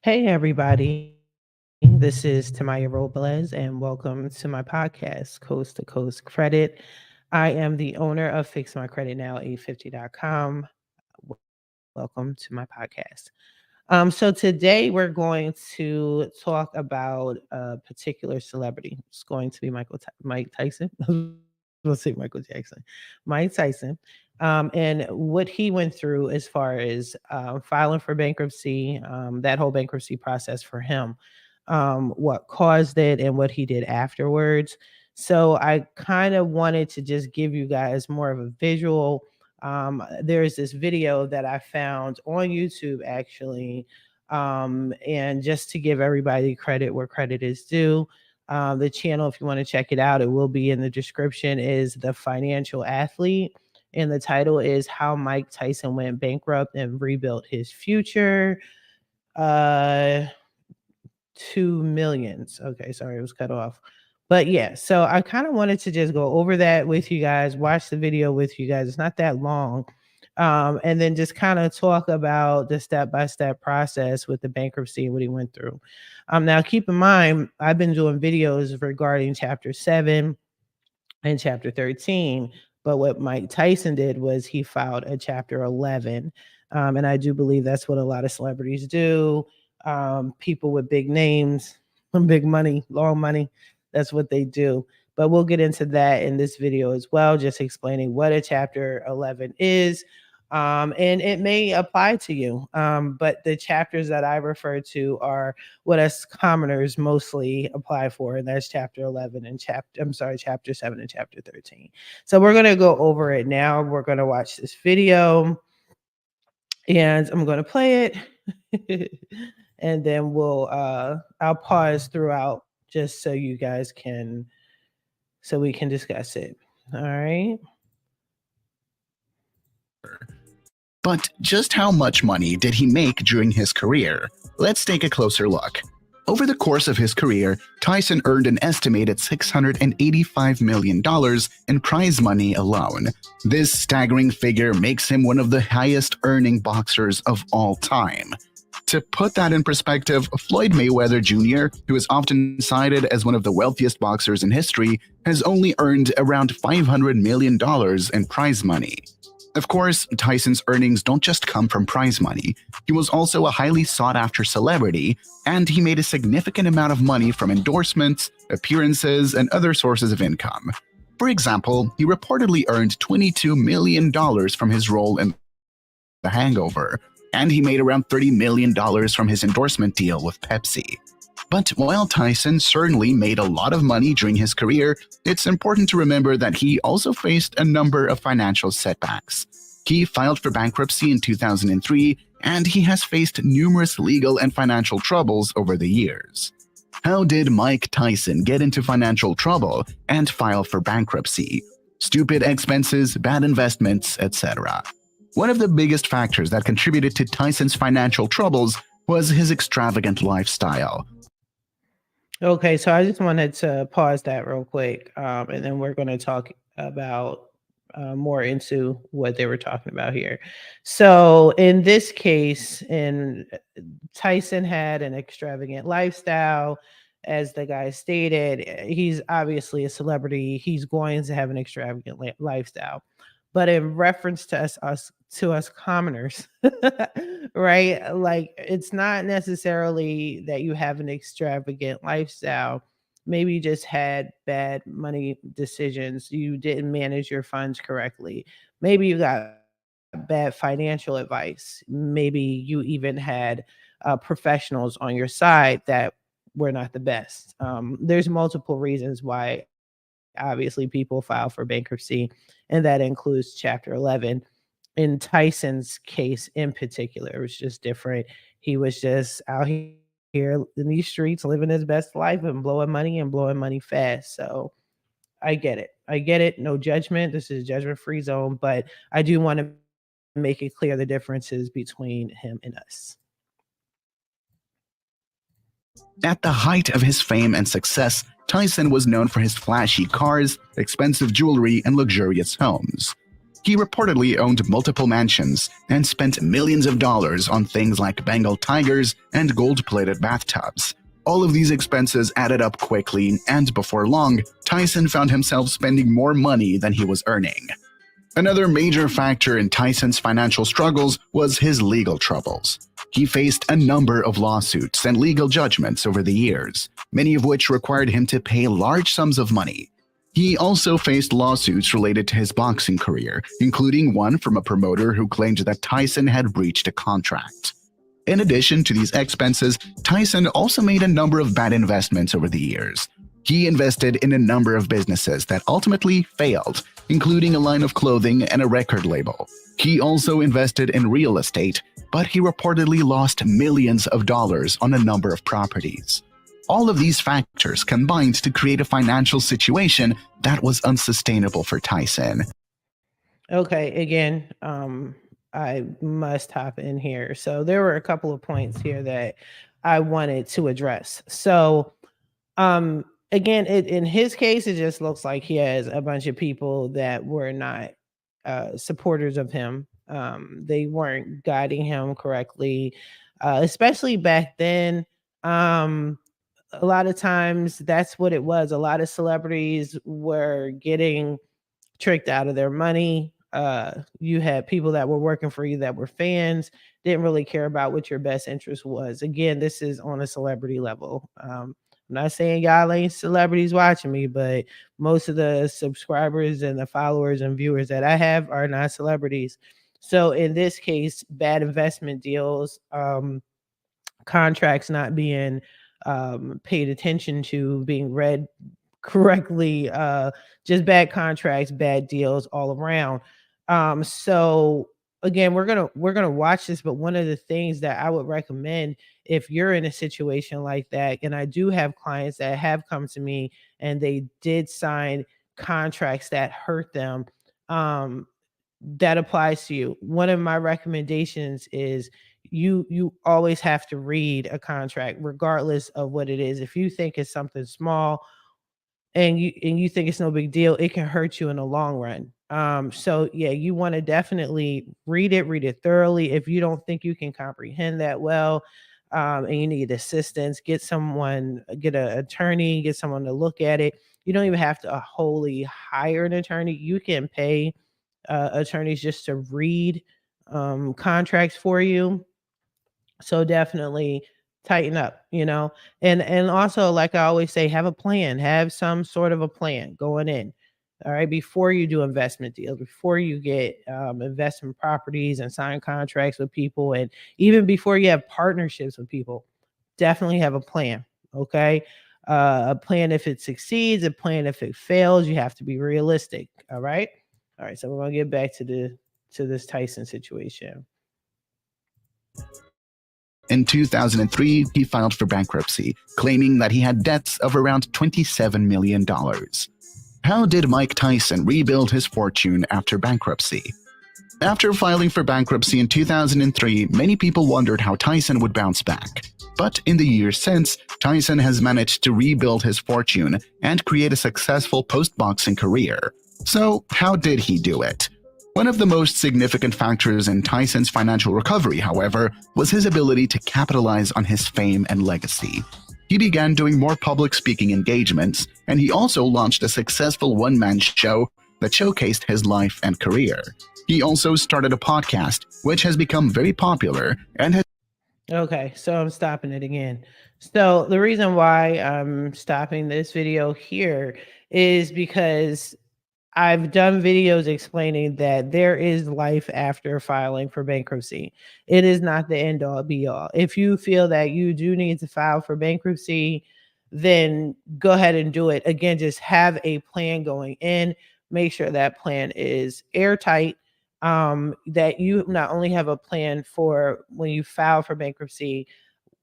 Hey, everybody. This is Tamaya Robles, and welcome to my podcast, Coast to Coast Credit. I am the owner of FixMyCreditNow850.com. Welcome to my podcast. So today we're going to talk about a particular celebrity. It's going to be Mike Tyson. We'll say Michael Jackson, Mike Tyson, and what he went through as far as filing for bankruptcy, that whole bankruptcy process for him, what caused it, and what he did afterwards. So I kind of wanted to just give you guys more of a visual. There's this video that I found on YouTube actually, and just to give everybody credit where credit is due. The channel, if you want to check it out, it will be in the description, is The Financial Athlete. And the title is How Mike Tyson Went Bankrupt and Rebuilt His Future. 2 millions. Okay, sorry, it was cut off. But yeah, so I kind of wanted to just go over that with you guys, watch the video with you guys. It's not that long. And then just kind of talk about the step-by-step process with the bankruptcy and what he went through. Now, keep in mind, I've been doing videos regarding Chapter 7 and Chapter 13, but what Mike Tyson did was he filed a Chapter 11. And I do believe that's what a lot of celebrities do. People with big names, big money, long money, that's what they do. But we'll get into that in this video as well, just explaining what a Chapter 11 is. And it may apply to you. But the chapters that I refer to are what us commoners mostly apply for, and that's Chapter 11 and Chapter 7 and Chapter 13. So we're going to go over it now. We're going to watch this video, and I'm going to play it. And then I'll pause throughout just so you guys so we can discuss it. All right. But just how much money did he make during his career? Let's take a closer look. Over the course of his career, Tyson earned an estimated $685 million in prize money alone. This staggering figure makes him one of the highest-earning boxers of all time. To put that in perspective, Floyd Mayweather Jr., who is often cited as one of the wealthiest boxers in history, has only earned around $500 million in prize money. Of course, Tyson's earnings don't just come from prize money. He was also a highly sought-after celebrity, and he made a significant amount of money from endorsements, appearances, and other sources of income. For example, he reportedly earned $22 million from his role in The Hangover, and he made around $30 million from his endorsement deal with Pepsi. But while Tyson certainly made a lot of money during his career, it's important to remember that he also faced a number of financial setbacks. He filed for bankruptcy in 2003, and he has faced numerous legal and financial troubles over the years. How did Mike Tyson get into financial trouble and file for bankruptcy? Stupid expenses, bad investments, etc. One of the biggest factors that contributed to Tyson's financial troubles was his extravagant lifestyle. Okay, so I just wanted to pause that real quick, and then we're going to talk about more into what they were talking about here. So in this case, Tyson had an extravagant lifestyle. As the guy stated, he's obviously a celebrity. He's going to have an extravagant lifestyle. But in reference to us commoners, right? Like, it's not necessarily that you have an extravagant lifestyle. Maybe you just had bad money decisions. You didn't manage your funds correctly. Maybe you got bad financial advice. Maybe you even had professionals on your side that were not the best. There's multiple reasons why obviously people file for bankruptcy, and that includes Chapter 11. In Tyson's case in particular, it was just different. He was just out here in these streets living his best life and blowing money fast. So I get it. I get it. No judgment. This is a judgment-free zone, but I do want to make it clear the differences between him and us. At the height of his fame and success, Tyson was known for his flashy cars, expensive jewelry, and luxurious homes. He reportedly owned multiple mansions and spent millions of dollars on things like Bengal tigers and gold-plated bathtubs. All of these expenses added up quickly, and before long, Tyson found himself spending more money than he was earning. Another major factor in Tyson's financial struggles was his legal troubles. He faced a number of lawsuits and legal judgments over the years, many of which required him to pay large sums of money. He also faced lawsuits related to his boxing career, including one from a promoter who claimed that Tyson had breached a contract. In addition to these expenses, Tyson also made a number of bad investments over the years. He invested in a number of businesses that ultimately failed, including a line of clothing and a record label. He also invested in real estate, but he reportedly lost millions of dollars on a number of properties. All of these factors combined to create a financial situation that was unsustainable for Tyson. Okay, again, I must hop in here. So there were a couple of points here that I wanted to address. So, again, in his case, it just looks like he has a bunch of people that were not supporters of him. They weren't guiding him correctly, especially back then. A lot of times, that's what it was. A lot of celebrities were getting tricked out of their money. You had people that were working for you that were fans, didn't really care about what your best interest was. Again, this is on a celebrity level. I'm not saying y'all ain't celebrities watching me, but most of the subscribers and the followers and viewers that I have are not celebrities. So in this case, bad investment deals, contracts not being paid attention to, being read correctly, just bad contracts, bad deals all around. So again, we're gonna watch this, but one of the things that I would recommend if you're in a situation like that, and I do have clients that have come to me and they did sign contracts that hurt them, um, that applies to you. One of my recommendations is you always have to read a contract regardless of what it is. If you think it's something small and you think it's no big deal, it can hurt you in the long run. So yeah, you want to definitely read it thoroughly. If you don't think you can comprehend that well, and you need assistance, get someone, get an attorney, get someone to look at it. You don't even have to wholly hire an attorney. You can pay attorneys just to read contracts for you. So definitely tighten up, and also, like I always say, have a plan, have some sort of a plan going in. All right, before you do investment deals, before you get investment properties and sign contracts with people, and even before you have partnerships with people, definitely have a plan. Okay, a plan if it succeeds, a plan if it fails. You have to be realistic. All right. So we're gonna get back to this Tyson situation. In 2003, he filed for bankruptcy, claiming that he had debts of around $27 million. How did Mike Tyson rebuild his fortune after bankruptcy? After filing for bankruptcy in 2003, many people wondered how Tyson would bounce back. But in the years since, Tyson has managed to rebuild his fortune and create a successful post-boxing career. So, how did he do it? One of the most significant factors in Tyson's financial recovery, however, was his ability to capitalize on his fame and legacy. He began doing more public speaking engagements, and he also launched a successful one-man show that showcased his life and career. He also started a podcast, which has become very popular and has. Okay, so I'm stopping it again. So the reason why I'm stopping this video here is because I've done videos explaining that there is life after filing for bankruptcy. It is not the end all be all. If you feel that you do need to file for bankruptcy, then go ahead and do it. Again, just have a plan going in. Make sure that plan is airtight. That you not only have a plan for when you file for bankruptcy,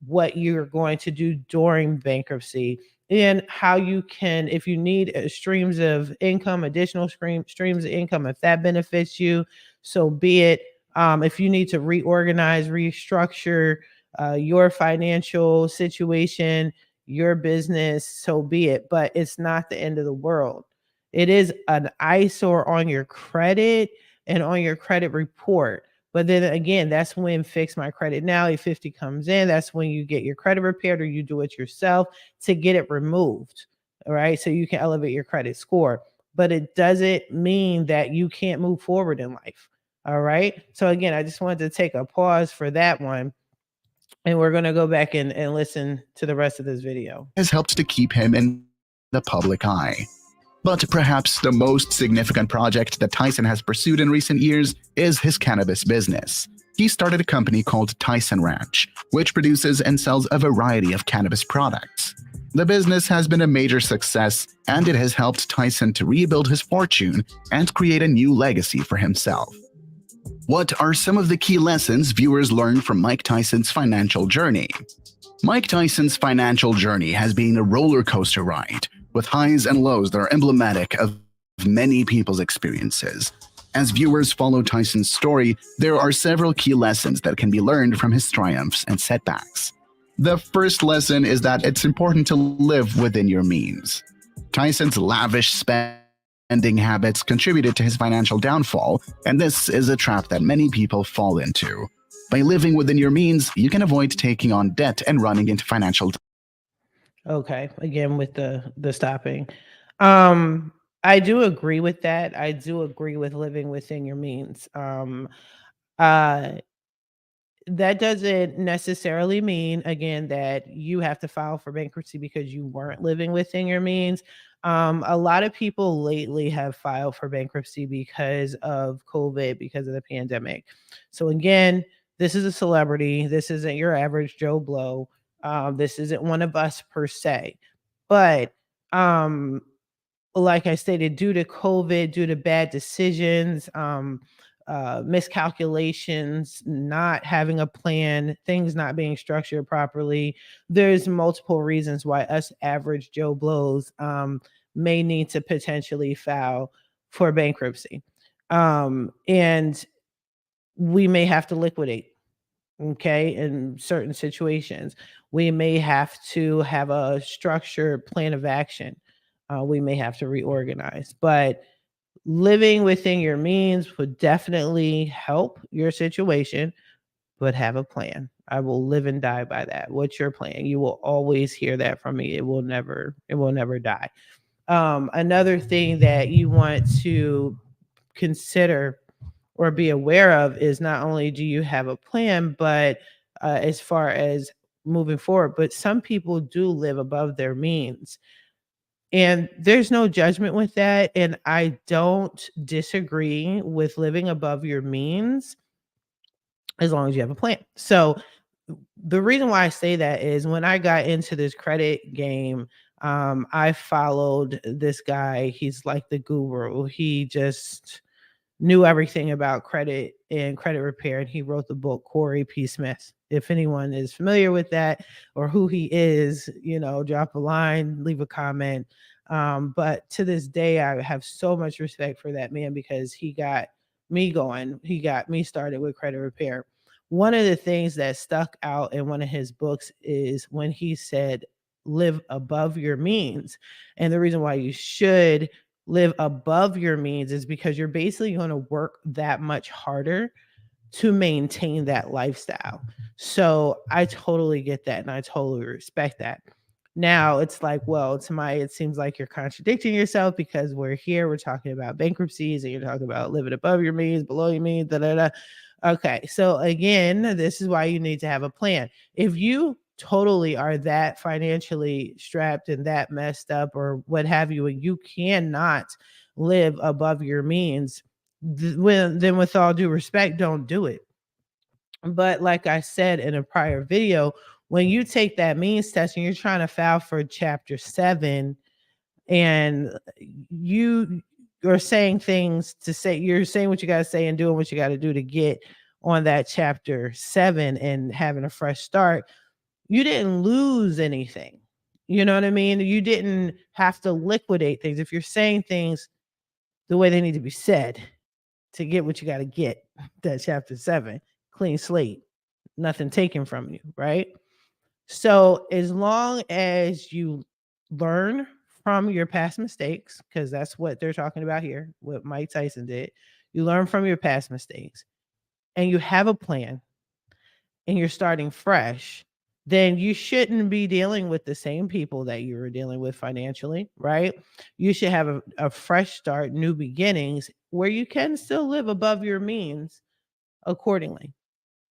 what you're going to do during bankruptcy, and how you can, if you need streams of income, additional streams of income, if that benefits you, so be it. If you need to reorganize, restructure your financial situation, your business, so be it. But it's not the end of the world. It is an eyesore on your credit, and on your credit report. But then again, that's when Fix My Credit Now 850 comes in. That's when you get your credit repaired or you do it yourself to get it removed. All right. So you can elevate your credit score. But it doesn't mean that you can't move forward in life. All right. So again, I just wanted to take a pause for that one. And we're going to go back and listen to the rest of this video. Has helped to keep him in the public eye. But perhaps the most significant project that Tyson has pursued in recent years is his cannabis business. He started a company called Tyson Ranch, which produces and sells a variety of cannabis products. The business has been a major success, and it has helped Tyson to rebuild his fortune and create a new legacy for himself. What are some of the key lessons viewers learned from Mike Tyson's financial journey? Mike Tyson's financial journey has been a roller coaster ride, with highs and lows that are emblematic of many people's experiences. As viewers follow Tyson's story, there are several key lessons that can be learned from his triumphs and setbacks. The first lesson is that it's important to live within your means. Tyson's lavish spending habits contributed to his financial downfall, and this is a trap that many people fall into. By living within your means, you can avoid taking on debt and running into financial. Okay, again with the stopping. I do agree with that. I do agree with living within your means. Uh that doesn't necessarily mean again that you have to file for bankruptcy because you weren't living within your means. A lot of people lately have filed for bankruptcy because of COVID, because of the pandemic. So again, this is a celebrity. This isn't your average Joe Blow. This isn't one of us per se. But um, like I stated, due to COVID, due to bad decisions, miscalculations, not having a plan, things not being structured properly, there's multiple reasons why us average Joe Blows may need to potentially file for bankruptcy. And we may have to liquidate, okay, in certain situations. We may have to have a structured plan of action. We may have to reorganize, but living within your means would definitely help your situation, but have a plan. I will live and die by that. What's your plan? You will always hear that from me. It will never die. Another thing that you want to consider or be aware of is not only do you have a plan, but as far as moving forward, but some people do live above their means. And there's no judgment with that. And I don't disagree with living above your means as long as you have a plan. So the reason why I say that is when I got into this credit game, I followed this guy. He's like the guru. He just knew everything about credit and credit repair, and he wrote the book Corey P. Smith. If anyone is familiar with that or who he is, drop a line, leave a comment. But to this day, I have so much respect for that man because he got me going. He got me started with credit repair. One of the things that stuck out in one of his books is when he said, live above your means. And the reason why you should live above your means is because you're basically going to work that much harder to maintain that lifestyle. So I totally get that and I totally respect that. Now it's like, well, to my, it seems like you're contradicting yourself because we're talking about bankruptcies and you're talking about living above your means, below your means, da da da. Okay, so again, this is why you need to have a plan. If you totally are that financially strapped and that messed up or what have you, and you cannot live above your means, then with all due respect, don't do it. But like I said in a prior video, when you take that means test and you're trying to file for chapter 7 and you are saying things to say, you're saying what you got to say and doing what you got to do to get on that chapter 7 and having a fresh start, you didn't lose anything. You know what I mean? You didn't have to liquidate things. If you're saying things the way they need to be said to get what you got to get, that chapter 7, clean slate, nothing taken from you, right? So as long as you learn from your past mistakes, because that's what they're talking about here, what Mike Tyson did, you learn from your past mistakes, and you have a plan, and you're starting fresh, then you shouldn't be dealing with the same people that you were dealing with financially, right? You should have a fresh start, new beginnings, where you can still live above your means accordingly.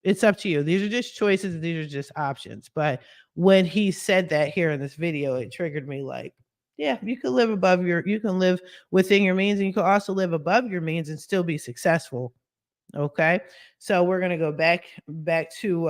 It's up to you. These are just choices, these are just options. But when he said that here in this video, it triggered me like, yeah, you can live above your, you can live within your means, and you can also live above your means and still be successful. Okay. So we're gonna go back to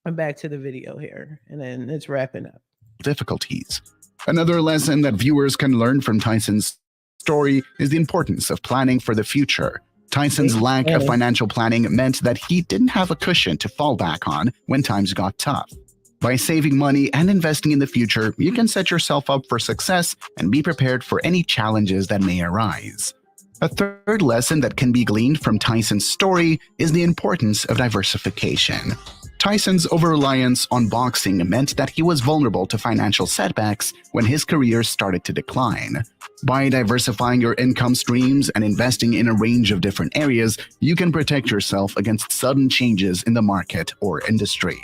the video here, and then it's wrapping up. Difficulties. Another lesson that viewers can learn from Tyson's story is the importance of planning for the future. Tyson's lack of financial planning meant that he didn't have a cushion to fall back on when times got tough. By saving money and investing in the future, you can set yourself up for success and be prepared for any challenges that may arise. A third lesson that can be gleaned from Tyson's story is the importance of diversification. Tyson's over-reliance on boxing meant that he was vulnerable to financial setbacks when his career started to decline. By diversifying your income streams and investing in a range of different areas, you can protect yourself against sudden changes in the market or industry.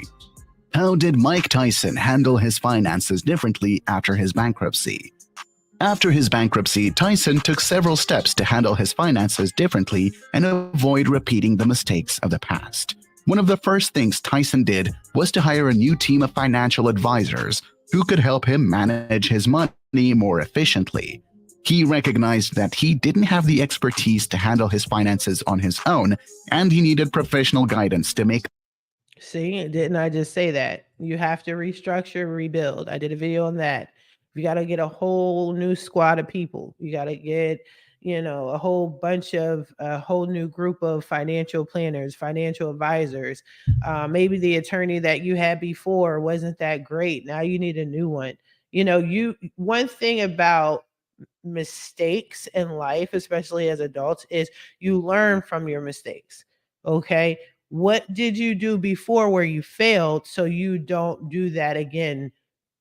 How did Mike Tyson handle his finances differently after his bankruptcy? After his bankruptcy, Tyson took several steps to handle his finances differently and avoid repeating the mistakes of the past. One of the first things Tyson did was to hire a new team of financial advisors who could help him manage his money more efficiently. He recognized that he didn't have the expertise to handle his finances on his own, and he needed professional guidance to make. See, didn't I just say that? You have to restructure, rebuild. I did a video on that. You got to get a whole new squad of people. You got to get, a whole bunch of a whole new group of financial planners, financial advisors. Maybe the attorney that you had before wasn't that great. Now you need a new one. One thing about mistakes in life, especially as adults, is you learn from your mistakes. Okay. What did you do before where you failed so you don't do that again,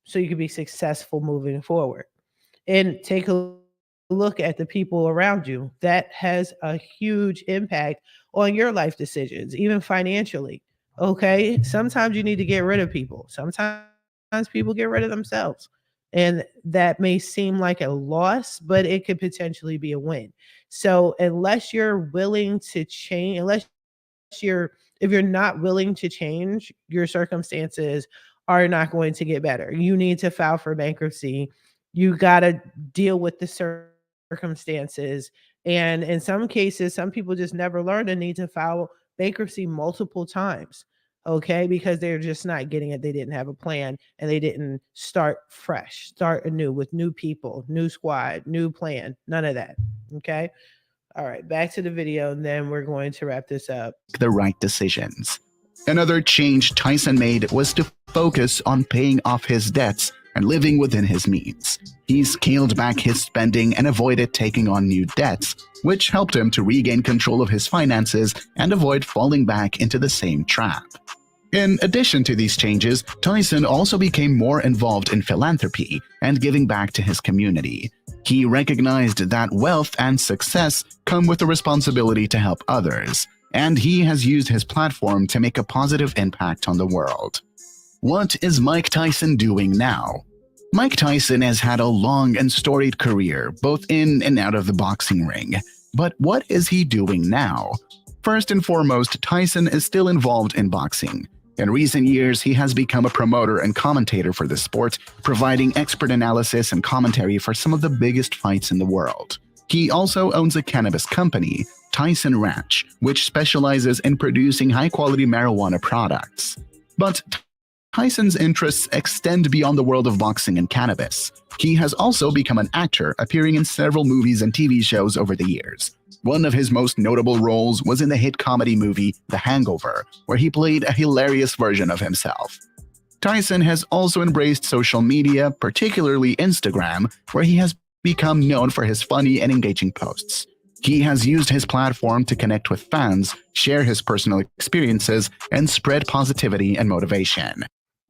so you can be successful moving forward? And take a look at the people around you. That has a huge impact on your life decisions, even financially. Okay. Sometimes you need to get rid of people. Sometimes people get rid of themselves. And that may seem like a loss, but it could potentially be a win. So unless you're willing to change, unless you're if you're not willing to change, your circumstances are not going to get better. You need to file for bankruptcy. You got to deal with the circumstances. And in some cases, some people just never learn and need to file bankruptcy multiple times. Okay, because they're just not getting it. They didn't have a plan, and they didn't start fresh, start anew with new people, new squad, new plan. None of that. Okay. All right, back to the video, and then we're going to wrap this up. The right decisions. Another change Tyson made was to focus on paying off his debts and living within his means. He scaled back his spending and avoided taking on new debts, which helped him to regain control of his finances and avoid falling back into the same trap. In addition to these changes, Tyson also became more involved in philanthropy and giving back to his community. He recognized that wealth and success come with a responsibility to help others, and he has used his platform to make a positive impact on the world. What is Mike Tyson doing now? Mike Tyson has had a long and storied career, both in and out of the boxing ring. But what is he doing now? First and foremost, Tyson is still involved in boxing. In recent years, he has become a promoter and commentator for the sport, providing expert analysis and commentary for some of the biggest fights in the world. He also owns a cannabis company, Tyson Ranch, which specializes in producing high-quality marijuana products. But Tyson's interests extend beyond the world of boxing and cannabis. He has also become an actor, appearing in several movies and TV shows over the years. One of his most notable roles was in the hit comedy movie The Hangover, where he played a hilarious version of himself. Tyson has also embraced social media, particularly Instagram, where he has become known for his funny and engaging posts. He has used his platform to connect with fans, share his personal experiences, and spread positivity and motivation.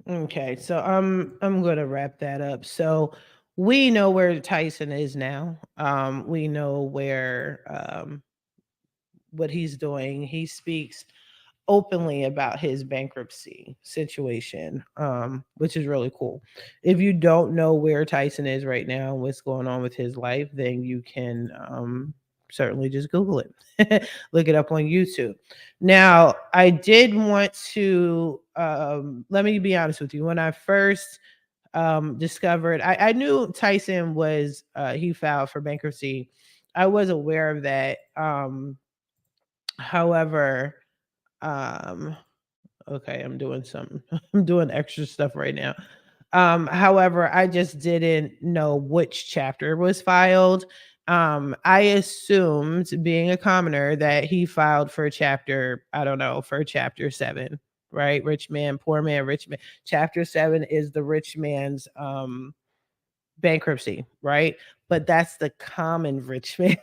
Okay, so I'm going to wrap that up. So we know where Tyson is now. We know where what he's doing. He speaks openly about his bankruptcy situation, which is really cool. If you don't know where Tyson is right now, what's going on with his life, then you can certainly just Google it, look it up on YouTube. Now, I did want to let me be honest with you. When I first discovered, I knew Tyson was he filed for bankruptcy. I was aware of that. However, um, okay, I'm doing some I'm doing extra stuff right now. However, I just didn't know which chapter was filed. I assumed, being a commoner, that he filed for chapter, I don't know, for chapter 7, right? Rich man, poor man, rich man. Chapter 7 is the rich man's bankruptcy, right? But that's the common rich man.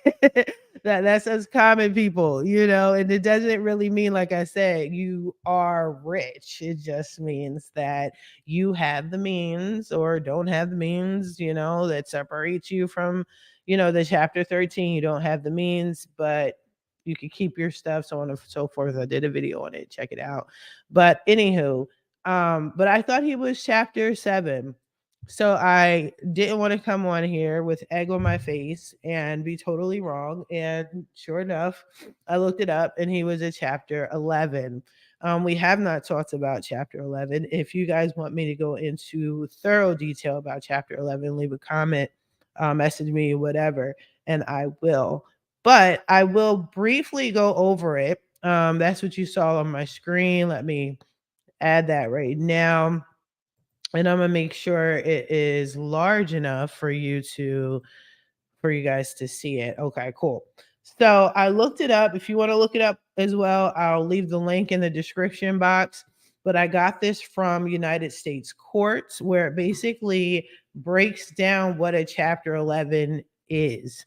That's us common people, and it doesn't really mean, like I said, you are rich. It just means that you have the means or don't have the means, that separates you from, the chapter 13. You don't have the means, but you can keep your stuff, so on and so forth. I did a video on it. Check it out. But anywho, but I thought he was chapter 7, so I didn't want to come on here with egg on my face and be totally wrong. And sure enough, I looked it up and he was at chapter 11. We have not talked about chapter 11. If you guys want me to go into thorough detail about chapter 11, leave a comment, message me, whatever, and I will. But I will briefly go over it. That's what you saw on my screen. Let me add that right now, and I'm gonna make sure it is large enough for you guys to see it. Okay, cool. So I looked it up. If you want to look it up as well, I'll leave the link in the description box. But I got this from United States courts, where it basically breaks down what a chapter 11 is.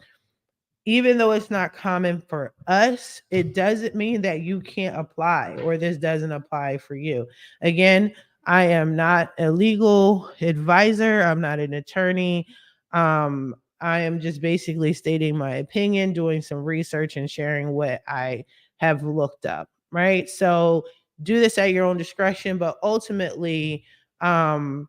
Even though it's not common for us, it doesn't mean that you can't apply or this doesn't apply for you. Again, I am not a legal advisor, I'm not an attorney. I am just basically stating my opinion, doing some research, and sharing what I have looked up, right? So do this at your own discretion, but ultimately, um,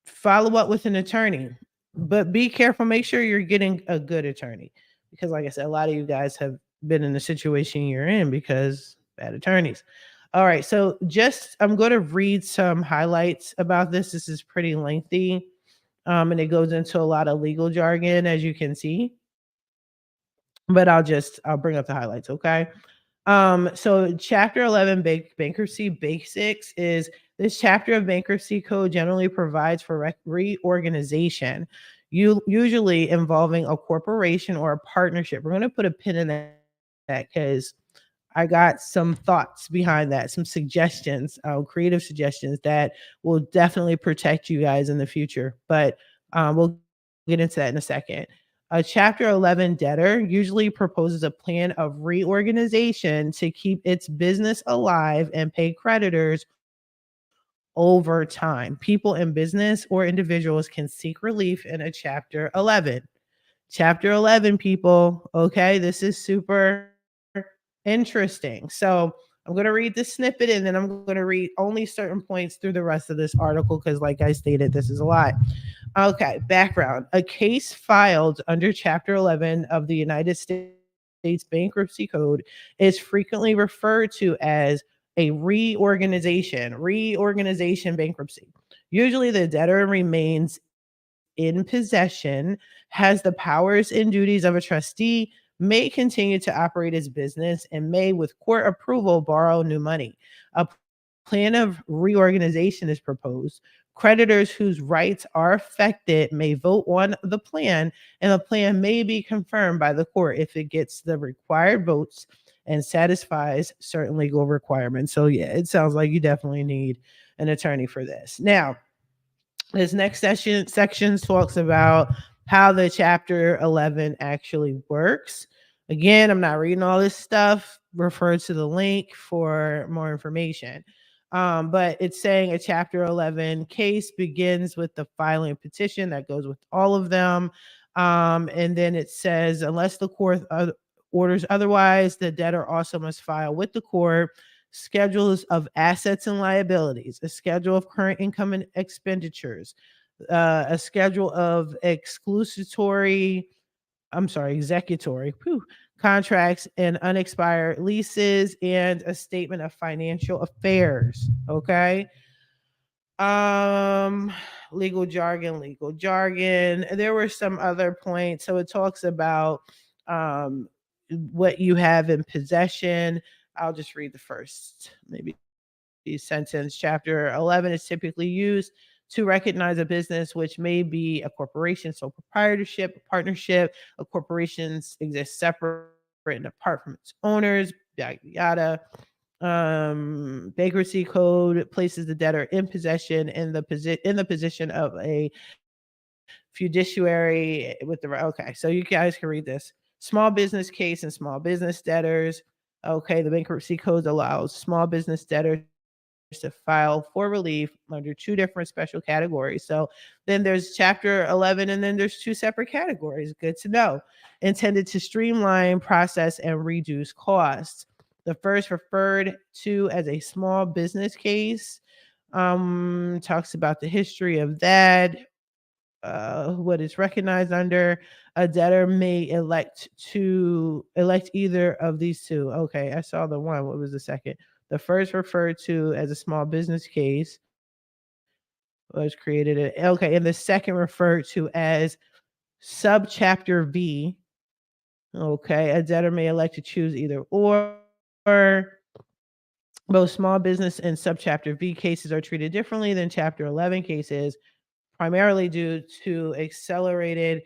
follow up with an attorney, but be careful. Make sure you're getting a good attorney, because, like I said, a lot of you guys have been in the situation you're in because bad attorneys. All right, so just I'm going to read some highlights about this. This is pretty lengthy, and it goes into a lot of legal jargon, as you can see. But I'll bring up the highlights, okay? So chapter 11 bankruptcy basics is this chapter of bankruptcy code generally provides for reorganization, usually involving a corporation or a partnership. We're going to put a pin in that because I got some thoughts behind that, some suggestions, creative suggestions that will definitely protect you guys in the future. But we'll get into that in a second. A Chapter 11 debtor usually proposes a plan of reorganization to keep its business alive and pay creditors over time. People in business or individuals can seek relief in a Chapter 11. Chapter 11, people. Okay, this is super interesting. So I'm going to read the snippet and then I'm going to read only certain points through the rest of this article because, like I stated, this is a lot. Okay, background. A case filed under Chapter 11 of the United States Bankruptcy Code is frequently referred to as a reorganization bankruptcy. Usually, the debtor remains in possession, has the powers and duties of a trustee, may continue to operate his business, and may, with court approval, borrow new money. A plan of reorganization is proposed. Creditors whose rights are affected may vote on the plan, and the plan may be confirmed by the court if it gets the required votes and satisfies certain legal requirements. So, yeah, it sounds like you definitely need an attorney for this. Now, this next section talks about how the chapter 11 actually works. Again, I'm not reading all this stuff. Refer to the link for more information. But it's saying a chapter 11 case begins with the filing petition that goes with all of them. And then it says, unless the orders otherwise, the debtor also must file with the court schedules of assets and liabilities, a schedule of current income and expenditures, a schedule of executory contracts and unexpired leases, and a statement of financial affairs. Okay. Um, legal jargon. There were some other points. So it talks about um what you have in possession. I'll just read the first maybe sentence. Chapter 11 is typically used to recognize a business which may be a corporation, sole proprietorship, a partnership. A corporations exist separate and apart from its owners, yada yada. Bankruptcy code places the debtor in possession in the position of a fiduciary with the okay. So you guys can read this. Small business case and small business debtors. Okay, the bankruptcy code allows small business debtors to file for relief under two different special categories. So then there's chapter 11 and then there's two separate categories. Good to know. Intended to streamline process and reduce costs. The first referred to as a small business case talks about the history of that, what is recognized under. A debtor may elect either of these two. Okay, I saw the one. What was the second? The first referred to as a small business case was created. Okay, and the second referred to as subchapter V. Okay, a debtor may elect to choose either or. Both small business and subchapter V cases are treated differently than chapter 11 cases, primarily due to accelerated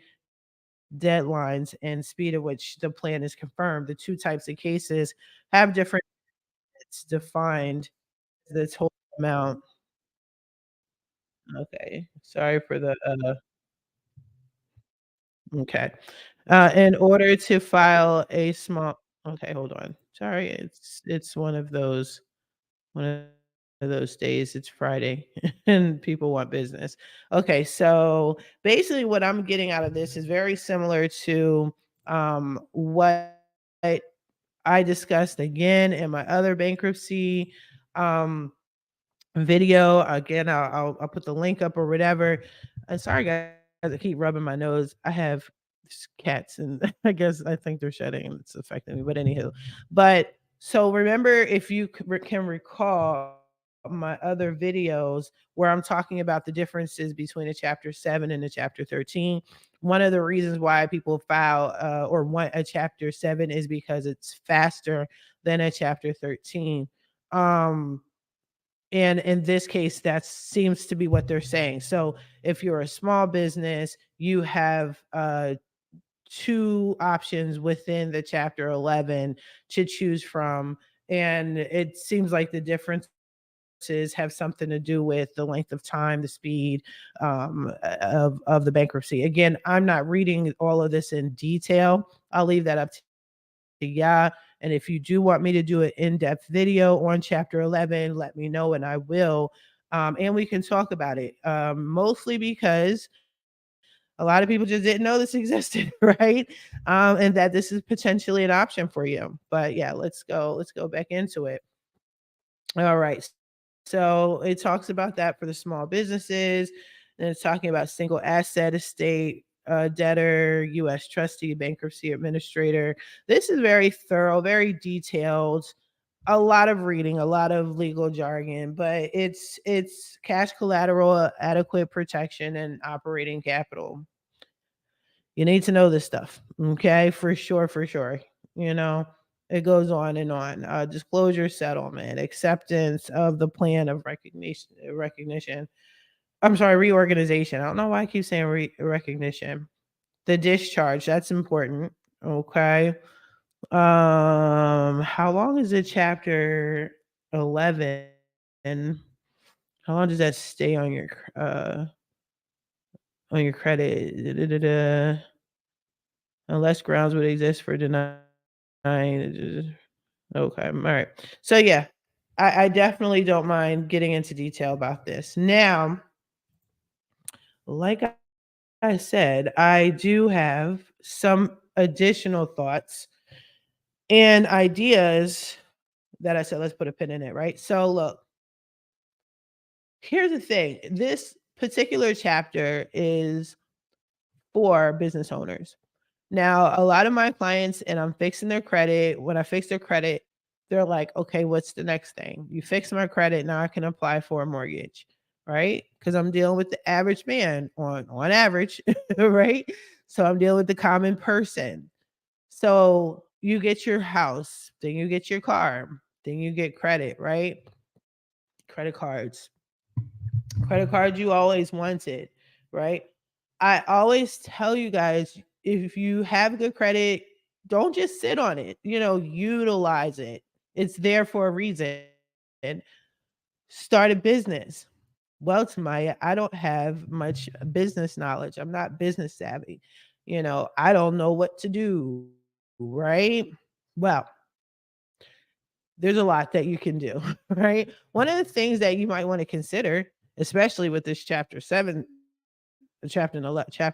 deadlines and speed at which the plan is confirmed. The two types of cases have different it's defined the total amount. Okay. Sorry for the okay. In order to file a small okay, hold on. Sorry, it's one of those days. It's Friday and people want business. Okay, so basically what I'm getting out of this is very similar to what I discussed again in my other bankruptcy um video. Again, I'll put the link up or whatever. And sorry guys, I keep rubbing my nose. I have cats and I think they're shedding and it's affecting me. But anywho, but so remember if you can recall my other videos where I'm talking about the differences between a chapter 7 and a chapter 13. One of the reasons why people file or want a chapter 7 is because it's faster than a chapter 13. Um, and in this case, that seems to be what they're saying. So if you're a small business, you have two options within the chapter 11 to choose from. And it seems like the differences have something to do with the length of time, the speed of the bankruptcy. Again, I'm not reading all of this in detail. I'll leave that up to yeah. And if you do want me to do an in-depth video on chapter 11, let me know and I will. And we can talk about it. Mostly because a lot of people just didn't know this existed, right? And that this is potentially an option for you. But yeah, let's go back into it. All right. So it talks about that for the small businesses. And it's talking about single asset estate, debtor, U.S. trustee, bankruptcy administrator. This is very thorough, very detailed. A lot of reading, a lot of legal jargon, but it's cash collateral, adequate protection, and operating capital. You need to know this stuff, okay? For sure, for sure. You know, it goes on and on. Disclosure, settlement, acceptance of the plan of recognition. I'm sorry, reorganization. I don't know why I keep saying recognition. The discharge, that's important. Okay. How long is it chapter 11? How long does that stay on your credit? Unless grounds would exist for denying. Okay, all right. So yeah, I definitely don't mind getting into detail about this. Now, like I said, I do have some additional thoughts and ideas that I said, let's put a pin in it, right? So, look, here's the thing, this particular chapter is for business owners. Now, a lot of my clients, and I'm fixing their credit. When I fix their credit, they're like, okay, what's the next thing? You fix my credit. Now I can apply for a mortgage, right? Because I'm dealing with the average man on average, right? So I'm dealing with the common person. So you get your house, then you get your car, then you get credit, right? Credit cards. Credit cards you always wanted, right? I always tell you guys, if you have good credit, don't just sit on it, utilize it. It's there for a reason. Start a business. Well, Tamaya, I don't have much business knowledge. I'm not business savvy. I don't know what to do, right? Well, there's a lot that you can do, right? One of the things that you might want to consider, especially with this chapter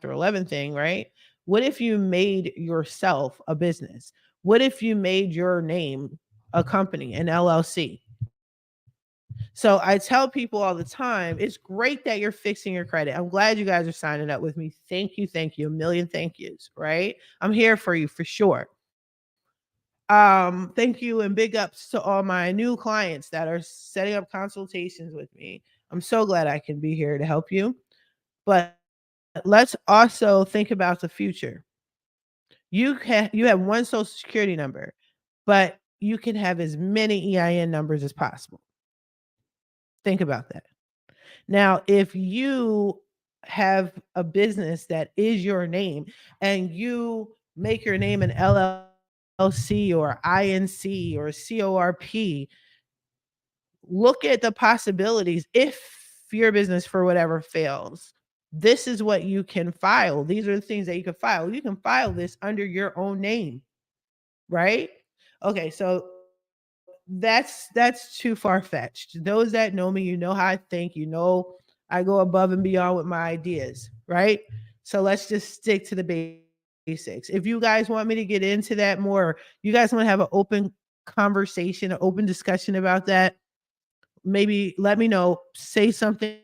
11 thing, right? What if you made yourself a business? What if you made your name a company, an LLC? So I tell people all the time, it's great that you're fixing your credit. I'm glad you guys are signing up with me. Thank you, a million thank yous, right? I'm here for you for sure. Thank you and big ups to all my new clients that are setting up consultations with me. I'm so glad I can be here to help you. But let's also think about the future. You have one social security number, but you can have as many EIN numbers as possible. Think about that. Now, if you have a business that is your name and you make your name an LLC or INC or CORP, look at the possibilities. If your business, for whatever, fails, this is what you can file. These are the things that you can file. You can file this under your own name, right? Okay, so that's too far fetched. Those that know me, you know how I think, I go above and beyond with my ideas, right? So let's just stick to the basics. If you guys want me to get into that more, you guys want to have an open conversation, an open discussion about that, maybe let me know, say something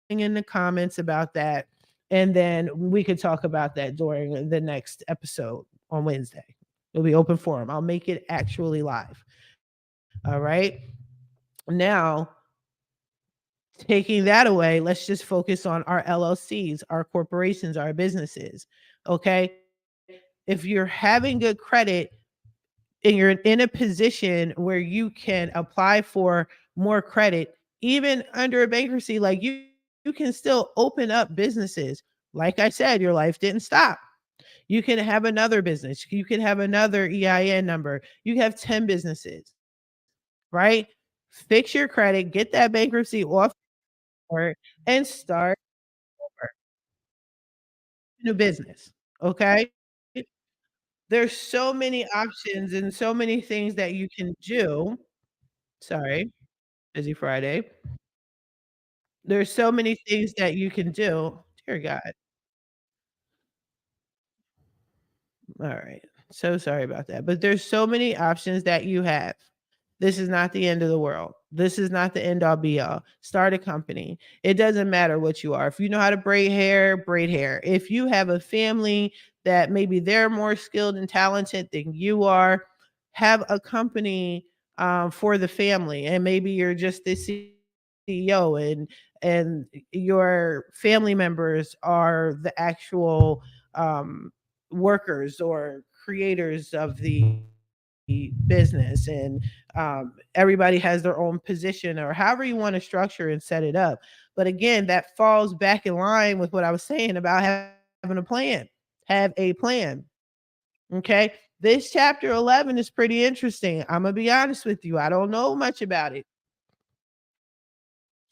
in the comments about that, and then we could talk about that during the next episode on Wednesday. It'll be open forum. I'll make it actually live. All right. Now, taking that away, let's just focus on our LLCs, our corporations, our businesses. Okay. If you're having good credit and you're in a position where you can apply for more credit, even under a bankruptcy, like you can still open up businesses. Like I said, your life didn't stop. You can have another business. You can have another EIN number. You have 10 businesses, right? Fix your credit, get that bankruptcy off your, and start a new business. Okay. There's so many options and so many things that you can do. Sorry, busy Friday. There's so many things that you can do. Dear God. All right. So sorry about that. But there's so many options that you have. This is not the end of the world. This is not the end all be all. Start a company. It doesn't matter what you are. If you know how to braid hair, braid hair. If you have a family that maybe they're more skilled and talented than you are, have a company for the family. And maybe you're just the CEO and your family members are the actual workers or creators of the business, and everybody has their own position or however you want to structure and set it up. But again, that falls back in line with what I was saying about having a plan. Have a plan. Okay. This chapter 11 is pretty interesting. I'm going to be honest with you. I don't know much about it.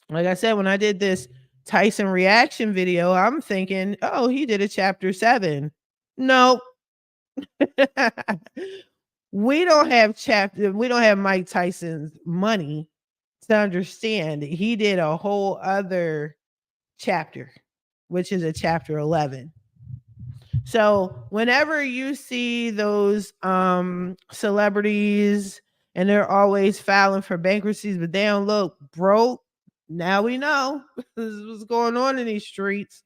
Like I said, when I did this Tyson reaction video, I'm thinking, oh, he did a chapter 7. No, we don't have Mike Tyson's money to understand he did a whole other chapter, which is a chapter 11. So whenever you see those celebrities and they're always filing for bankruptcies, but they don't look broke, now we know this is what's going on in these streets,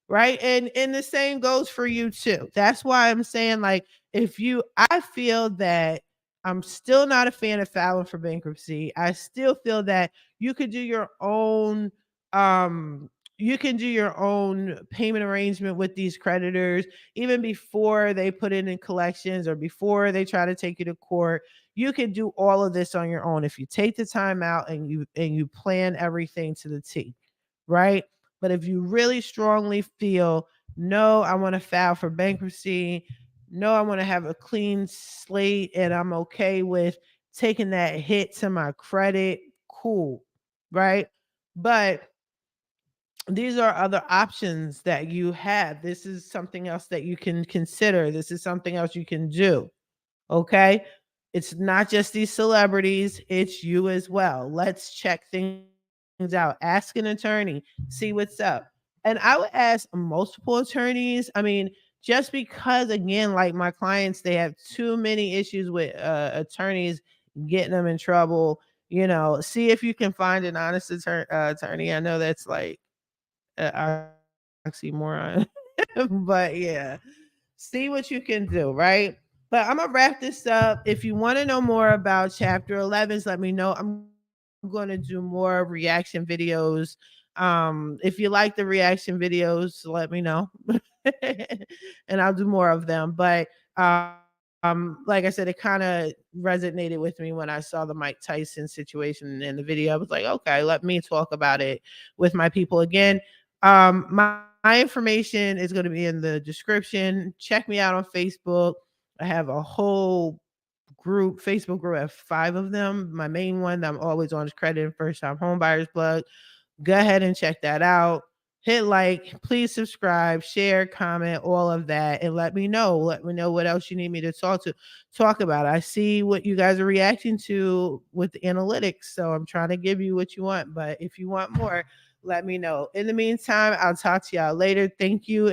right? And the same goes for you too. That's why I'm saying, like, if you I feel that I'm still not a fan of filing for bankruptcy. I still feel that you could do your own um you can do your own payment arrangement with these creditors even before they put it in collections or before they try to take you to court. You can do all of this on your own if you take the time out and you plan everything to the T, right? But if you really strongly feel, no, I want to file for bankruptcy, no, I want to have a clean slate and I'm okay with taking that hit to my credit, cool, right? But these are other options that you have. This is something else that you can consider. This is something else you can do. Okay. It's not just these celebrities, it's you as well. Let's check things out. Ask an attorney, see what's up. And I would ask multiple attorneys. I mean, just because, again, like my clients, they have too many issues with attorneys getting them in trouble. See if you can find an honest attorney. I know that's like oxymoron, but yeah, see what you can do, right? But I'm gonna wrap this up. If you want to know more about chapter 11s, let me know. I'm going to do more reaction videos. If you like the reaction videos, let me know. And I'll do more of them. But like I said, it kind of resonated with me when I saw the Mike Tyson situation in the video. I was like, okay, let me talk about it with my people again. My information is going to be in the description. Check me out on Facebook. I have a whole Facebook group. I have 5 of them. My main one that I'm always on is Credit and First Time Homebuyers Plug. Go ahead and check that out. Hit like, please subscribe, share, comment, all of that, and let me know. Let me know what else you need me to talk about. I see what you guys are reacting to with the analytics, so I'm trying to give you what you want. But if you want more, let me know. In the meantime, I'll talk to y'all later. Thank you.